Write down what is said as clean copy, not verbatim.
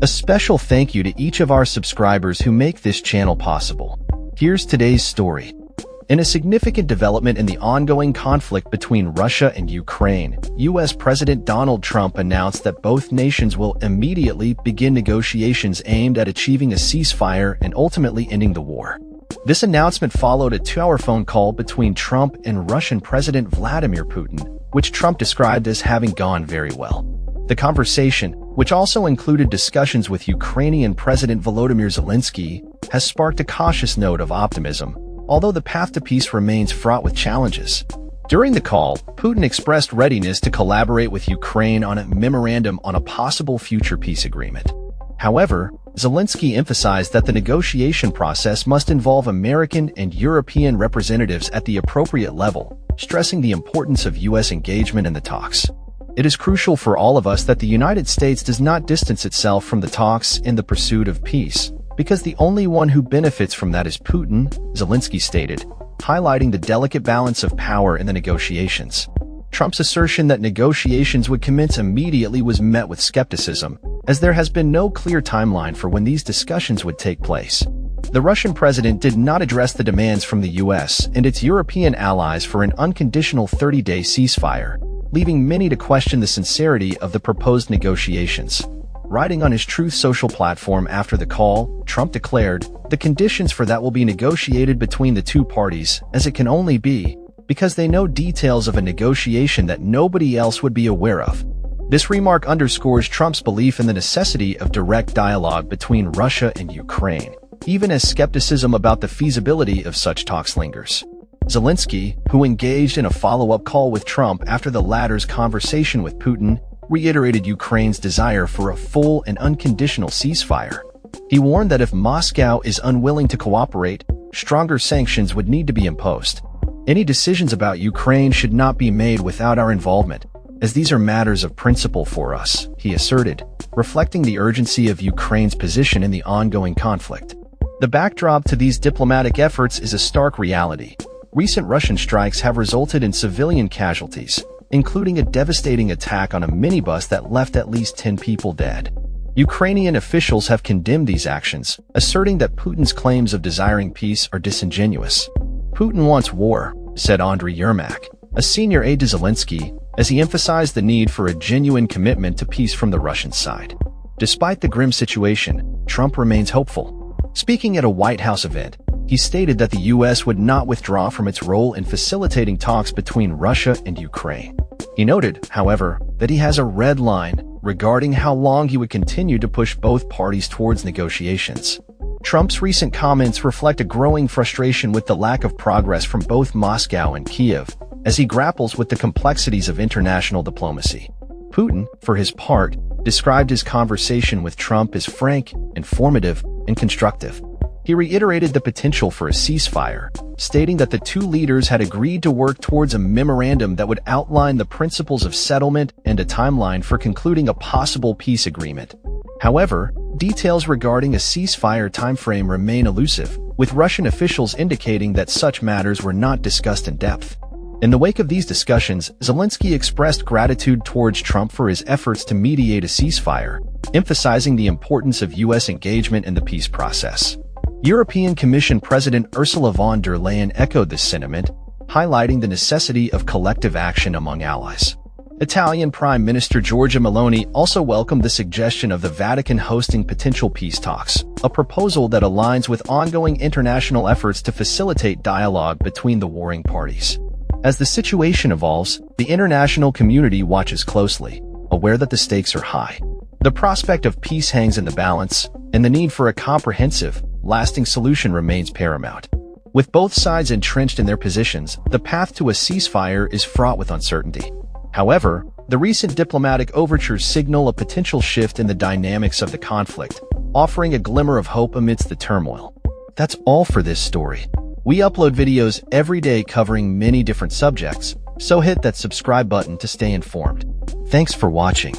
A special thank you to each of our subscribers who make this channel possible. Here's today's story. In a significant development in the ongoing conflict between Russia and Ukraine, U.S. President Donald Trump announced that both nations will immediately begin negotiations aimed at achieving a ceasefire and ultimately ending the war. This announcement followed a 2-hour phone call between Trump and Russian President Vladimir Putin, which Trump described as having gone very well. The conversation, which also included discussions with Ukrainian President Volodymyr Zelensky, has sparked a cautious note of optimism, although the path to peace remains fraught with challenges. During the call, Putin expressed readiness to collaborate with Ukraine on a memorandum on a possible future peace agreement. However, Zelensky emphasized that the negotiation process must involve American and European representatives at the appropriate level, stressing the importance of U.S. engagement in the talks. It is crucial for all of us that the United States does not distance itself from the talks in the pursuit of peace, because the only one who benefits from that is Putin, Zelensky stated, highlighting the delicate balance of power in the negotiations. Trump's assertion that negotiations would commence immediately was met with skepticism, as there has been no clear timeline for when these discussions would take place. The Russian president did not address the demands from the U.S. and its European allies for an unconditional 30-day ceasefire, leaving many to question the sincerity of the proposed negotiations. Writing on his Truth Social platform after the call, Trump declared, "The conditions for that will be negotiated between the two parties, as it can only be, because they know details of a negotiation that nobody else would be aware of." This remark underscores Trump's belief in the necessity of direct dialogue between Russia and Ukraine, even as skepticism about the feasibility of such talks lingers. Zelensky, who engaged in a follow-up call with Trump after the latter's conversation with Putin, reiterated Ukraine's desire for a full and unconditional ceasefire. He warned that if Moscow is unwilling to cooperate, stronger sanctions would need to be imposed. Any decisions about Ukraine should not be made without our involvement, as these are matters of principle for us, he asserted, reflecting the urgency of Ukraine's position in the ongoing conflict. The backdrop to these diplomatic efforts is a stark reality. Recent Russian strikes have resulted in civilian casualties, including a devastating attack on a minibus that left at least 10 people dead. Ukrainian officials have condemned these actions, asserting that Putin's claims of desiring peace are disingenuous. "Putin wants war," said Andriy Yermak, a senior aide to Zelensky, as he emphasized the need for a genuine commitment to peace from the Russian side. Despite the grim situation, Trump remains hopeful. Speaking at a White House event, he stated that the U.S. would not withdraw from its role in facilitating talks between Russia and Ukraine. He noted, however, that he has a red line regarding how long he would continue to push both parties towards negotiations. Trump's recent comments reflect a growing frustration with the lack of progress from both Moscow and Kiev, as he grapples with the complexities of international diplomacy. Putin, for his part, described his conversation with Trump as frank, informative, and constructive. He reiterated the potential for a ceasefire, stating that the two leaders had agreed to work towards a memorandum that would outline the principles of settlement and a timeline for concluding a possible peace agreement. However, details regarding a ceasefire timeframe remain elusive, with Russian officials indicating that such matters were not discussed in depth. In the wake of these discussions, Zelensky expressed gratitude towards Trump for his efforts to mediate a ceasefire, emphasizing the importance of U.S. engagement in the peace process. European Commission President Ursula von der Leyen echoed this sentiment, highlighting the necessity of collective action among allies. Italian Prime Minister Giorgia Meloni also welcomed the suggestion of the Vatican hosting potential peace talks, a proposal that aligns with ongoing international efforts to facilitate dialogue between the warring parties. As the situation evolves, the international community watches closely, aware that the stakes are high. The prospect of peace hangs in the balance, and the need for a comprehensive, lasting solution remains paramount. With both sides entrenched in their positions, the path to a ceasefire is fraught with uncertainty. However, the recent diplomatic overtures signal a potential shift in the dynamics of the conflict, offering a glimmer of hope amidst the turmoil. That's all for this story. We upload videos every day covering many different subjects, so hit that subscribe button to stay informed. Thanks for watching.